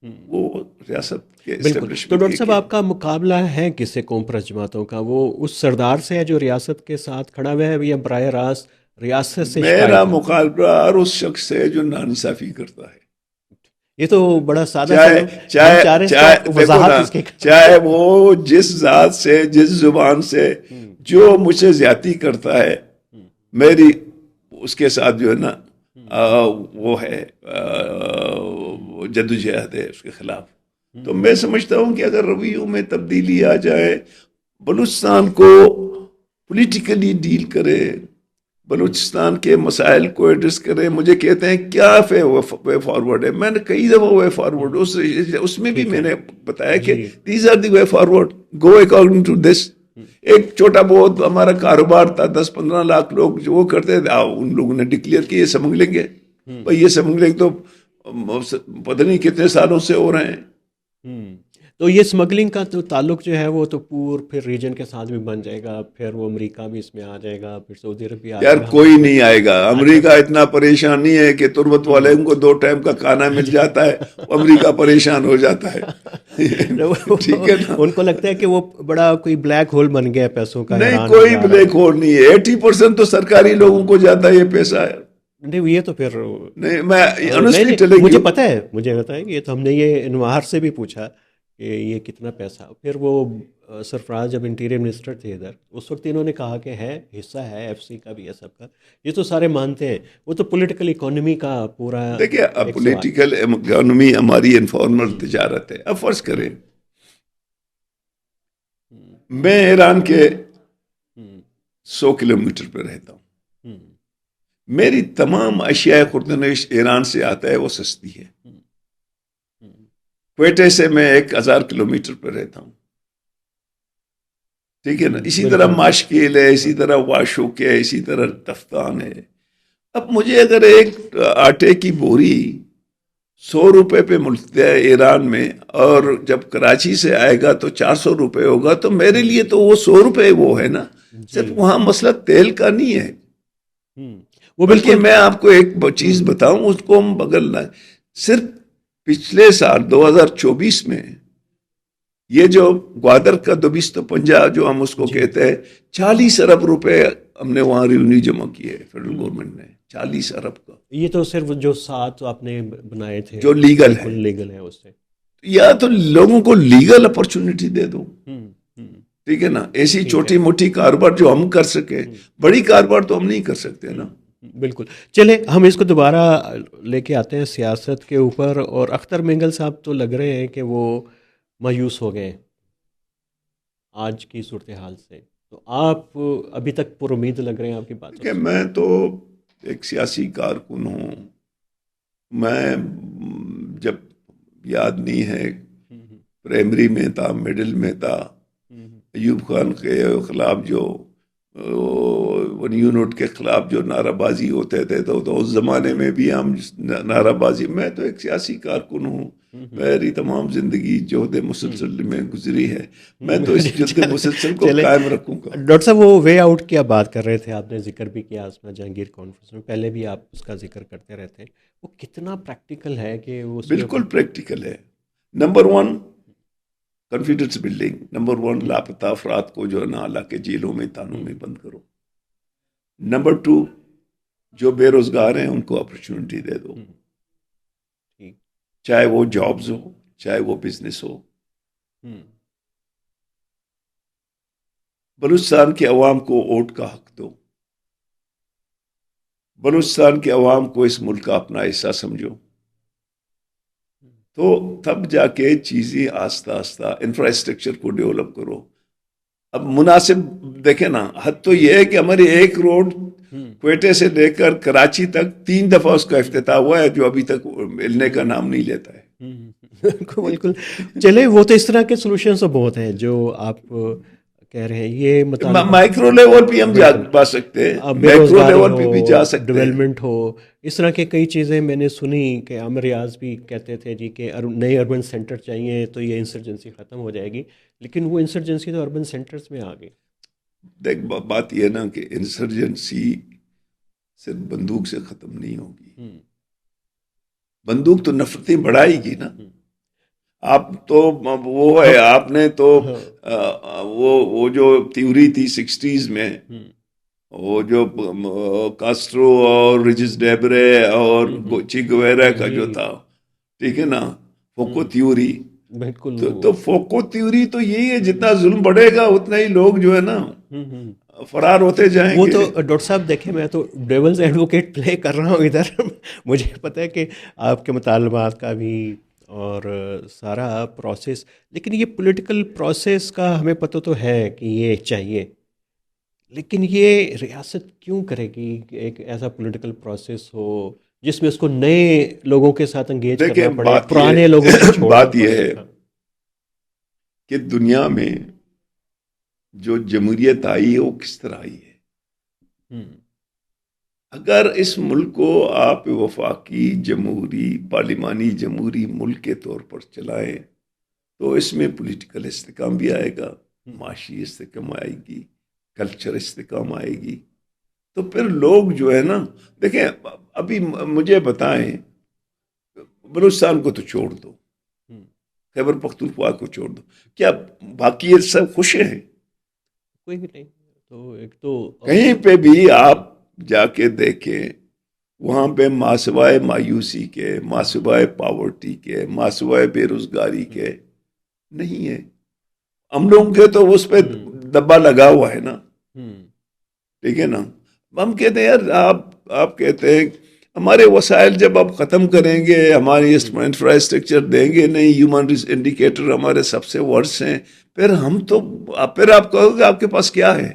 Speaker 2: وہ ریاست کے
Speaker 1: بالکل. تو ڈاکٹر صاحب آپ کا مقابلہ ہے کس سے قوم پرست جماعتوں کا؟ وہ اس سردار سے ہے جو ریاست کے ساتھ کھڑا ہوا ہے، یا براہ راست ریاست سے
Speaker 2: میرا
Speaker 1: شکایت ہے؟
Speaker 2: مقابلہ ہر اس شخص سے جو ناانصافی کرتا ہے.
Speaker 1: یہ تو بڑا سادہ
Speaker 2: چاہے
Speaker 1: ہم چاہ رہے ہیں
Speaker 2: دیکھو
Speaker 1: وضاحت
Speaker 2: نا،
Speaker 1: اس کے
Speaker 2: چاہے وہ جس ذات سے، جس زبان سے جو مجھ سے زیادتی کرتا ہے، میری اس کے ساتھ جو ہے نا وہ ہے جدوجہد ہے اس کے خلاف. تو میں سمجھتا ہوں کہ اگر رویوں میں تبدیلی آ جائے، بلوچستان کو پولیٹیکلی ڈیل کرے، بلوچستان کے مسائل کو ایڈریس کرے. مجھے کہتے ہیں کیا وے فارورڈ ہے، میں نے کئی دفعہ وے فارورڈ اس میں بھی میں نے بتایا کہ these are the way forward, go according to this. ایک چھوٹا بہت ہمارا کاروبار تھا، 10-15 لاکھ لوگ جو وہ کرتے تھے، ان لوگوں نے ڈکلیئر کیا یہ سمگلنگ ہے. بھائی یہ سمگلنگ تو پتہ نہیں کتنے سالوں سے ہو رہے ہیں.
Speaker 1: تو یہ اسمگلنگ کا تو تعلق جو ہے وہ تو پھر ریجن کے ساتھ بھی بن جائے گا، پھر وہ امریکہ بھی اس میں آ جائے گا، پھر سعودی عرب بھی آ جائے
Speaker 2: یار
Speaker 1: گا.
Speaker 2: کوئی نہیں آئے گا. امریکہ اتنا پریشان نہیں ہے کہ تربت والے کو 2 ٹائم کا کھانا مل جاتا ہے، امریکہ پریشان ہو جاتا ہے. ٹھیک ہے نا.
Speaker 1: ان کو لگتا ہے کہ وہ بڑا کوئی بلیک ہول بن گیا پیسوں کا.
Speaker 2: نہیں کوئی بلیک ہول نہیں ہے. 80% تو سرکاری لوگوں کو جاتا ہے یہ پیسہ ہے.
Speaker 1: نہیں یہ تو پھر
Speaker 2: نہیں میں honestly telling
Speaker 1: مجھے
Speaker 2: you،
Speaker 1: پتہ ہے، مجھے پتہ ہے کہ یہ تو ہم نے یہ انوار سے بھی پوچھا کہ یہ کتنا پیسہ. پھر وہ سرفراز جب انٹیریئر منسٹر تھے ادھر، اس وقت انہوں نے کہا کہ ہے حصہ ہے ایف سی کا بھی ہے، سب کا. یہ تو سارے مانتے ہیں. وہ تو پولیٹیکل اکانومی کا پورا
Speaker 2: دیکھیے اب پولیٹیکل اکانومی ہماری انفارمل تجارت ہے. اب فرض کریں میں ایران کے 100 کلومیٹر پہ رہتا ہوں، میری تمام اشیاء خوردنوش ایران سے آتا ہے، وہ سستی ہے. کوئٹے سے میں 1000 کلومیٹر پہ رہتا ہوں. ٹھیک ہے نا. اسی طرح ماشکیل ہے، اسی طرح واشوک ہے، اسی طرح تفتان ہے. اب مجھے اگر ایک آٹے کی بوری 100 روپے پہ ملتی ہے ایران میں، اور جب کراچی سے آئے گا تو 400 روپے ہوگا، تو میرے لیے تو وہ 100 روپے وہ ہے نا.
Speaker 1: جی
Speaker 2: صرف وہاں مسئلہ تیل کا نہیں ہے.
Speaker 1: وہ
Speaker 2: بلکہ
Speaker 1: بالکل.
Speaker 2: میں آپ کو ایک چیز بتاؤں، اس کو ہم بغل لائیں. صرف پچھلے سال 2024 میں یہ جو گوادر کا دوبیستو پنجا جو ہم اس کو
Speaker 1: جی
Speaker 2: کہتے ہیں، 40 ارب روپے ہم نے وہاں ریونیو جمع کیے فیڈرل گورنمنٹ نے. 40 ارب کا،
Speaker 1: یہ تو صرف جو سات آپ نے بنائے تھے
Speaker 2: جو لیگل ہے.
Speaker 1: بالکل لیگل ہے اس سے.
Speaker 2: یا تو لوگوں کو لیگل اپرچونٹی دے دو،
Speaker 1: ہوں ہوں
Speaker 2: ٹھیک ہے نا. ایسی
Speaker 1: ٹھیک ہے.
Speaker 2: چھوٹی موٹی کاروبار جو ہم کر سکے، بڑی کاروبار تو ہم نہیں کر سکتے نا.
Speaker 1: بالکل. چلیں ہم اس کو دوبارہ لے کے آتے ہیں سیاست کے اوپر. اور اختر مینگل صاحب تو لگ رہے ہیں کہ وہ مایوس ہو گئے آج کی صورتحال سے. تو آپ ابھی تک پر امید لگ رہے ہیں آپ کی باتوں
Speaker 2: کہ
Speaker 1: سے.
Speaker 2: میں تو ایک سیاسی کارکن ہوں. میں جب یاد نہیں ہے، پرائمری میں تھا، مڈل میں تھا، ایوب خان کے خلاف جو ون یونٹ کے خلاف جو نعرہ بازی ہوتے تھے، تو اس زمانے میں بھی ہم نعرہ بازی. میں تو ایک سیاسی کارکن ہوں. میری تمام زندگی جہد مسلسل میں گزری ہے. میں تو اس جہد مسلسل کو
Speaker 1: چلے
Speaker 2: قائم رکھوں گا.
Speaker 1: ڈاکٹر صاحب، وہ وے آؤٹ کی آپ بات کر رہے تھے، آپ نے ذکر بھی کیا اسما جہانگیر کانفرنس میں، پہلے بھی آپ اس کا ذکر کرتے رہتے ہیں. وہ کتنا پریکٹیکل ہے کہ اس کے
Speaker 2: بالکل
Speaker 1: اوپر.
Speaker 2: پریکٹیکل ہے. Number one, confidence building. Number one, لاپتہ افراد کو جو ہے نا لا کے جیلوں میں تانوں میں بند کرو. نمبر ٹو، جو بے روزگار ہیں ان کو اپرچونٹی دے دو،
Speaker 1: ٹھیک.
Speaker 2: چاہے وہ جابز ہو، چاہے وہ بزنس ہو. بلوچستان کے عوام کو ووٹ کا حق دو. بلوچستان کے عوام کو اس ملک کا اپنا حصہ سمجھو. تو تب جا کے چیزیں آہستہ آہستہ انفراسٹرکچر کو ڈیولپ کرو. اب مناسب دیکھیں نا، حد تو یہ ہے کہ ہماری ایک روڈ کوئٹے سے لے کر کراچی تک 3 دفعہ اس کا افتتاح ہوا ہے، جو ابھی تک ملنے کا نام نہیں لیتا ہے.
Speaker 1: بالکل. چلے وہ تو اس طرح کے سولوشنس تو بہت ہیں جو آپ کہہ رہے ہیں. یہ مطالبہ
Speaker 2: مائکرو لیول پہ ہم
Speaker 1: بالکل.
Speaker 2: جا سکتے ہیں،
Speaker 1: بے
Speaker 2: میکرو
Speaker 1: روزگاری
Speaker 2: لیول
Speaker 1: ہو،
Speaker 2: پہ بھی جا سکتے ہیں.
Speaker 1: ڈیولپمنٹ ہو، اس طرح کے کئی چیزیں میں نے سنی کہ عامر ریاض بھی کہتے تھے جی کہ نئے اربن سینٹر چاہیے تو یہ انسرجنسی ختم ہو جائے گی. لیکن وہ انسرجنسی تو اربن سینٹرز میں آ گئی.
Speaker 2: دیکھ بات یہ نا کہ انسرجنسی صرف بندوق سے ختم نہیں ہوگی. بندوق تو نفرتیں بڑھائے گی نا. آپ تو وہ ہے، آپ نے تو وہ جو تھیوری تھی 60s میں، وہ جو کاسٹرو اور ریجس ڈیبرے اور چی گویرا کا جو تھا، ٹھیک ہے نا، فوکو تھیوری.
Speaker 1: بالکل.
Speaker 2: تو فوکو تھیوری تو یہی ہے، جتنا ظلم بڑھے گا اتنا ہی لوگ جو ہے نا فرار ہوتے جائیں
Speaker 1: وہ
Speaker 2: گے.
Speaker 1: تو ڈاکٹر صاحب دیکھیں، میں تو ڈیولز ایڈوکیٹ پلے کر رہا ہوں ادھر. مجھے پتہ ہے کہ آپ کے مطالبات کا بھی اور سارا پروسیس، لیکن یہ پولیٹیکل پروسیس کا ہمیں پتہ تو ہے کہ یہ چاہیے، لیکن یہ ریاست کیوں کرے گی کہ ایک ایسا پولیٹیکل پروسیس ہو جس میں اس کو نئے لوگوں کے ساتھ انگیج
Speaker 2: دیکھیں
Speaker 1: کرنا پڑے، پرانے لوگوں کو چھوڑنا
Speaker 2: بات یہ
Speaker 1: پڑے.
Speaker 2: ہے کہ دنیا میں جو جمہوریت آئی ہے وہ کس طرح آئی ہے. اگر اس ملک کو آپ وفاقی جمہوری پارلیمانی جمہوری ملک کے طور پر چلائیں تو اس میں پولیٹیکل استحکام بھی آئے گا، معاشی استحکام آئے گی، کلچر استحکام آئے گی. تو پھر لوگ جو ہے نا، دیکھیں ابھی مجھے بتائیں، بلوچستان کو تو چھوڑ دو، خیبر پختونخوا کو چھوڑ دو، کیا باقی یہ سب خوش ہیں؟
Speaker 1: کوئی بھی نہیں. تو ایک تو
Speaker 2: کہیں پہ بھی آپ جا کے دیکھیں، وہاں پہ ماسوائے مایوسی کے، ماسوائے پاورٹی کے، ماسوائے بے روزگاری کے نہیں ہے. ہم لوگوں کے تو اس پہ دبا لگا ہوا ہے نا، ٹھیک ہے نا. ہم کہتے ہیں یار، آپ کہتے ہیں ہمارے وسائل جب آپ ختم کریں گے، ہماری انفراسٹرکچر دیں گے نہیں، ہیومن انڈیکیٹر ہمارے سب سے ورس ہیں، پھر آپ کہو گے آپ کے پاس کیا ہے.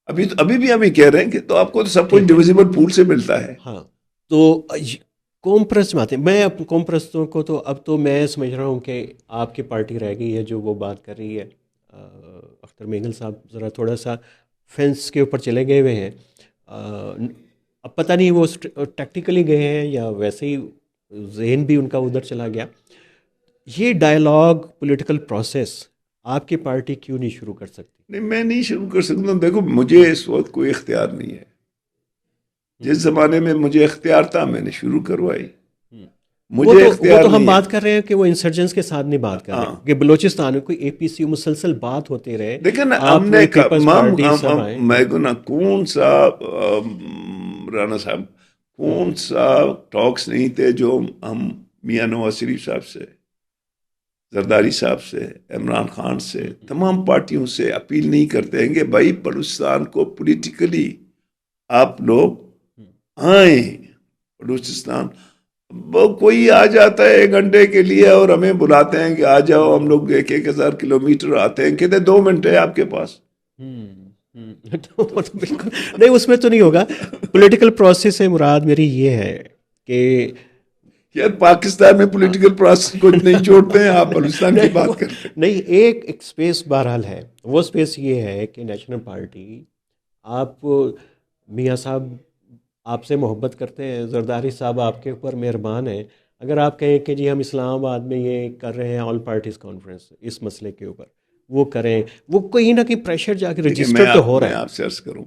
Speaker 2: ابھی بھی ہم ہی کہہ رہے ہیں کہ تو آپ کو تو سب کچھ ڈویزیبل پول سے ملتا ہے.
Speaker 1: ہاں. تو کومپرس میں آتے ہیں. میں اب کومپرسوں کو تو اب تو میں سمجھ رہا ہوں کہ آپ کی پارٹی رہ گئی ہے جو وہ بات کر رہی ہے. اختر مینگل صاحب ذرا تھوڑا سا فینس کے اوپر چلے گئے ہوئے ہیں. اب پتہ نہیں وہ ٹیکٹیکلی گئے ہیں یا ویسے ہی ذہن بھی ان کا ادھر چلا گیا. یہ ڈائلاگ پولیٹیکل پروسیس آپ کی پارٹی کیوں نہیں شروع کر سکتی؟
Speaker 2: نہیں، میں نہیں شروع کر سکتا. دیکھو، مجھے اس وقت کوئی اختیار نہیں ہے. جس زمانے میں مجھے اختیار تھا میں نے شروع کروائی. مجھے
Speaker 1: وہ
Speaker 2: اختیار
Speaker 1: تو ہم
Speaker 2: نہیں ہے.
Speaker 1: بات کر رہے ہیں کہ وہ انسرجنس کے ساتھ نہیں بات کر رہے ہیں کہ بلوچستان میں کوئی APC مسلسل بات ہوتے رہے.
Speaker 2: دیکھیں نا،
Speaker 1: آپ
Speaker 2: ہم نے
Speaker 1: وہی پیپلز پارٹی سب آئے.
Speaker 2: میں کو نا کون سا رانا صاحب، کون سا ٹاکس نہیں تھے جو ہم میاں نواز شریف صاحب سے، زرداری صاحب سے، عمران خان سے، تمام پارٹیوں سے اپیل نہیں کرتے ہیں کہ بھائی بلوچستان کو پولیٹیکلی آپ لوگ آئیں. بلوچستان وہ کوئی آ جاتا ہے 1 گھنٹے کے لیے اور ہمیں بلاتے ہیں کہ آ جاؤ. ہم لوگ 1,000 کلومیٹر آتے ہیں، کہتے 2 منٹ ہے آپ کے پاس.
Speaker 1: بالکل نہیں، اس میں تو نہیں ہوگا. پولیٹیکل پروسیس سے مراد میری یہ ہے کہ
Speaker 2: یار پاکستان میں پولیٹیکل پروسیس کو نہیں چھوڑتے ہیں، آپ بلوچستان کی بات کرتے ہیں.
Speaker 1: نہیں، ایک اسپیس بہرحال ہے. وہ اسپیس یہ ہے کہ نیشنل پارٹی، آپ میاں صاحب آپ سے محبت کرتے ہیں، زرداری صاحب آپ کے اوپر مہربان ہیں. اگر آپ کہیں کہ جی ہم اسلام آباد میں یہ کر رہے ہیں آل پارٹیز کانفرنس اس مسئلے کے اوپر، وہ کریں، وہ کہیں نہ کہیں پریشر جا کے
Speaker 2: دیکھیں،
Speaker 1: رجسٹر تو ہو رہا
Speaker 2: میں
Speaker 1: ہے.
Speaker 2: آپ سے عرض کروں،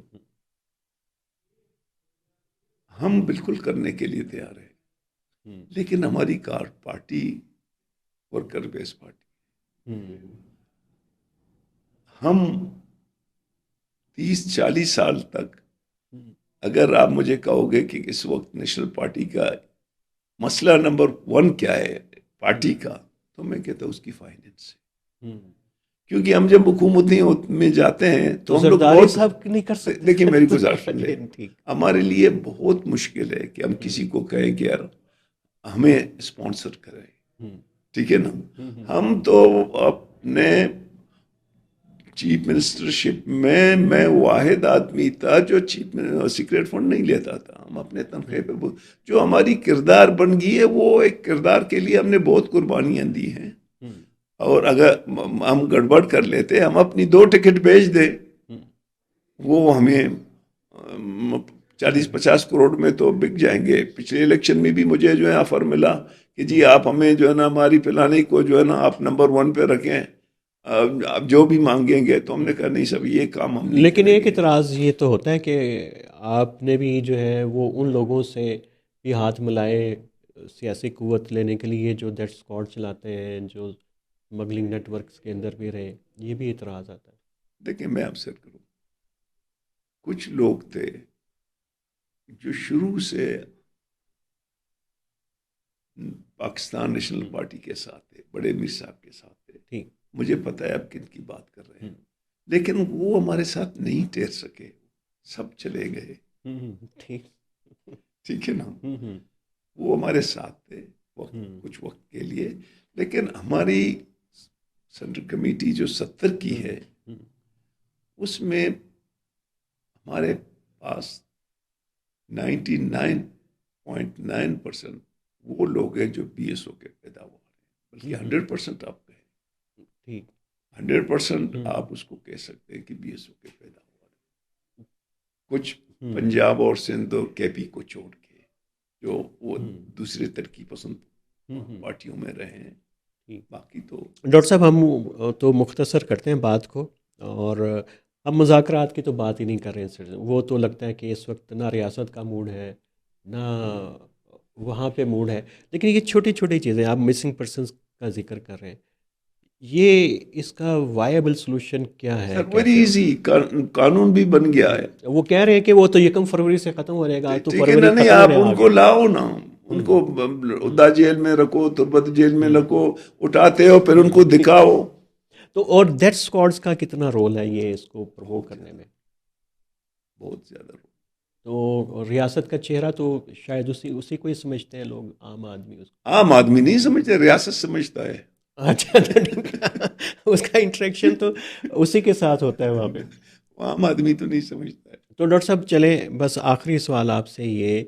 Speaker 2: ہم بالکل کرنے کے لیے تیار ہیں، لیکن ہماری پارٹی ورکر بیس پارٹی. ہم 30-40 سال تک، اگر آپ مجھے کہو گے کہ اس وقت نیشنل پارٹی کا مسئلہ نمبر 1 کیا ہے پارٹی کا، تو میں کہتا ہوں اس کی فائنینس ہے. کیونکہ ہم جب حکومتی میں جاتے ہیں تو ہم لوگ
Speaker 1: زرداری
Speaker 2: بہت،
Speaker 1: صاحب نہیں کر سکتے.
Speaker 2: دیکھیں میری گزارش سن لیں،
Speaker 1: ٹھیک.
Speaker 2: ہمارے لیے بہت مشکل ہے کہ ہم کسی کو کہیں کہ یار ہمیں اسپانسر کرے. ٹھیک ہے نا، ہم تو اپنے چیف منسٹرشپ میں واحد آدمی تھا جو سیکریٹ فنڈ نہیں لیتا تھا. ہم اپنے تنخواہ پہ، جو ہماری کردار بن گئی ہے، وہ ایک کردار کے لیے ہم نے بہت قربانیاں دی ہیں. اور اگر ہم گڑبڑ کر لیتے، ہم اپنی 2 ٹکٹ بیچ دیں، وہ ہمیں 40-50 کروڑ میں تو بک جائیں گے. پچھلے الیکشن میں بھی مجھے جو ہے آفر ملا کہ جی آپ ہمیں جو ہے نا ہماری پلانی کو جو ہے نا آپ نمبر 1 پہ رکھیں، آپ جو بھی مانگیں گے. تو ہم نے کہا نہیں صاحب، یہ کام ہم نہیں
Speaker 1: لیکن
Speaker 2: کریں
Speaker 1: ایک
Speaker 2: گے.
Speaker 1: اعتراض یہ تو ہوتا ہے کہ آپ نے بھی جو ہے وہ ان لوگوں سے بھی ہاتھ ملائے سیاسی قوت لینے کے لیے جو ڈیتھ اسکواڈ چلاتے ہیں، جو اسمگلنگ نیٹ ورکس کے اندر بھی رہے. یہ بھی اعتراض آتا ہے.
Speaker 2: دیکھیں میں آپ سے کروں، کچھ لوگ تھے جو شروع سے پاکستان نیشنل پارٹی کے ساتھ تھے، بڑے میر صاحب کے ساتھ تھے.
Speaker 1: ٹھیک.
Speaker 2: مجھے پتہ ہے آپ کن کی بات کر رہے ہیں، لیکن وہ ہمارے ساتھ نہیں ٹھہر سکے، سب چلے گئے.
Speaker 1: ٹھیک.
Speaker 2: ٹھیک ہے نا، وہ ہمارے ساتھ تھے کچھ وقت کے لیے. لیکن ہماری سینٹرل کمیٹی جو 70 کی ہے، اس میں ہمارے پاس 99.9% وہ لوگ ہیں جو BSO کے پیداوار ہیں، بلکہ 100% آپ کہیں،
Speaker 1: ٹھیک،
Speaker 2: 100% آپ اس کو کہہ سکتے ہیں کہ BSO کے پیداوار ہیں. کچھ پنجاب اور سندھ اور KP کو چھوڑ کے جو وہ دوسرے ترقی پسند پارٹیوں میں رہے ہیں. باقی تو
Speaker 1: ڈاکٹر صاحب ہم تو مختصر کرتے ہیں بات کو، اور ہم مذاکرات کی تو بات ہی نہیں کر رہے ہیں. وہ تو لگتا ہے کہ اس وقت نہ ریاست کا موڈ ہے نہ وہاں پہ موڈ ہے. لیکن یہ چھوٹی چھوٹی چیزیں، آپ مسنگ پرسنس کا ذکر کر رہے ہیں، یہ اس کا وائبل سلوشن کیا ہے؟
Speaker 2: ویری ایزی، قانون بھی بن گیا ہے.
Speaker 1: وہ کہہ رہے ہیں کہ وہ تو 1 فروری سے ختم ہو جائے گا. تو
Speaker 2: ٹھیک ہے
Speaker 1: فروری
Speaker 2: نا، نہیں
Speaker 1: ختم
Speaker 2: آپ
Speaker 1: ہونے
Speaker 2: ان
Speaker 1: آ
Speaker 2: کو
Speaker 1: گیا.
Speaker 2: لاؤ نا، ان کو ادا جیل میں رکھو، تربت جیل میں رکھو، اٹھاتے ہو پھر ان کو دکھاؤ.
Speaker 1: تو اور ڈیتھ اسکواڈس کا کتنا رول ہے یہ اس کو پروو کرنے میں؟
Speaker 2: بہت زیادہ رول.
Speaker 1: تو ریاست کا چہرہ تو شاید اسی کو ہی سمجھتے ہیں لوگ، عام آدمی اس کو.
Speaker 2: عام آدمی نہیں سمجھتے، ریاست سمجھتا ہے.
Speaker 1: اچھا، اس کا انٹریکشن تو اسی کے ساتھ ہوتا ہے وہاں پہ.
Speaker 2: عام آدمی تو نہیں سمجھتا ہے.
Speaker 1: تو ڈاکٹر صاحب چلیں، بس آخری سوال آپ سے یہ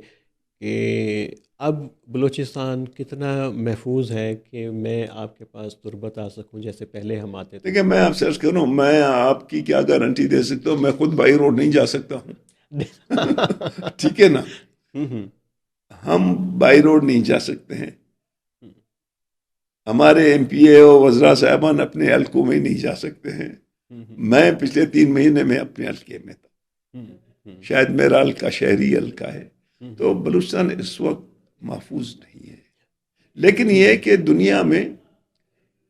Speaker 1: کہ اب بلوچستان کتنا محفوظ ہے کہ میں آپ کے پاس تربت آ سکوں جیسے پہلے ہم آتے تھے؟
Speaker 2: دیکھیں میں آپ سے عرض کروں، میں آپ کی کیا گارنٹی دے سکتا ہوں؟ میں خود بائی روڈ نہیں جا سکتا ہوں. ٹھیک ہے نا.
Speaker 1: ہوں،
Speaker 2: ہم بائی روڈ نہیں جا سکتے ہیں. ہمارے ایم پی اے اور وزراء صاحبان اپنے حلقوں میں نہیں جا سکتے ہیں. میں پچھلے 3 مہینے میں اپنے حلقے میں تھا. شاید میرا حلقہ شہری حلقہ ہے. تو بلوچستان اس وقت محفوظ نہیں ہے. لیکن یہ ہے کہ دنیا میں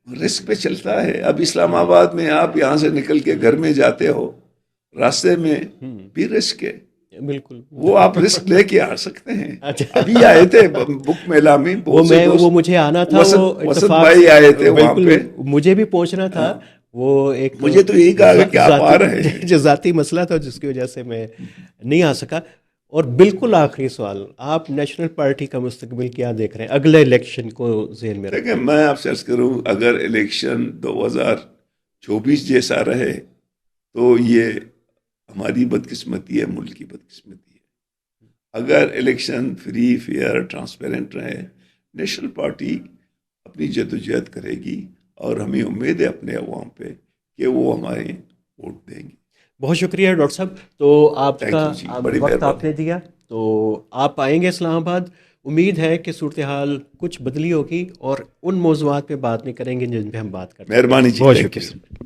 Speaker 2: رسک پہ چلتا ہے. اب اسلام آباد میں آپ یہاں سے نکل کے گھر میں جاتے ہو, راستے میں بھی رسک ہے.
Speaker 1: بالکل
Speaker 2: وہ آپ رسک لے کے آ سکتے ہیں.
Speaker 1: اچھا.
Speaker 2: ابھی آئے تھے بک میلہ میں بہت سے دوست,
Speaker 1: وہ مجھے آنا تھا, وہ
Speaker 2: وسط
Speaker 1: اتفاق
Speaker 2: بھائی
Speaker 1: سے
Speaker 2: آئے تھے وہاں
Speaker 1: بالکل
Speaker 2: پہ.
Speaker 1: مجھے بھی پہنچنا تھا. وہ ایک
Speaker 2: مجھے تو یہی کہا کہ آپ آ رہے ہیں.
Speaker 1: جو ذاتی مسئلہ تھا جس کی وجہ سے میں نہیں آ سکا. اور بالکل آخری سوال, آپ نیشنل پارٹی کا مستقبل کیا دیکھ رہے ہیں اگلے الیکشن کو ذہن میں
Speaker 2: دیکھیں, میں آپ سے عرض کروں, اگر الیکشن 2024 جیسا رہے تو یہ ہماری بدقسمتی ہے, ملک کی بدقسمتی ہے. اگر الیکشن فری, فیئر, ٹرانسپیرنٹ رہے, نیشنل پارٹی اپنی جدوجہد کرے گی اور ہمیں امید ہے اپنے عوام پہ کہ وہ ہمارے ووٹ دیں گے.
Speaker 1: بہت شکریہ ڈاکٹر صاحب. تو آپ کا وقت آپ نے دیا, تو آپ آئیں گے اسلام آباد. امید ہے کہ صورتحال کچھ بدلی ہوگی اور ان موضوعات پہ بات نہیں کریں گے جن پہ ہم بات کرتے ہیں.
Speaker 2: مہربانی جی.
Speaker 1: بہت شکریہ.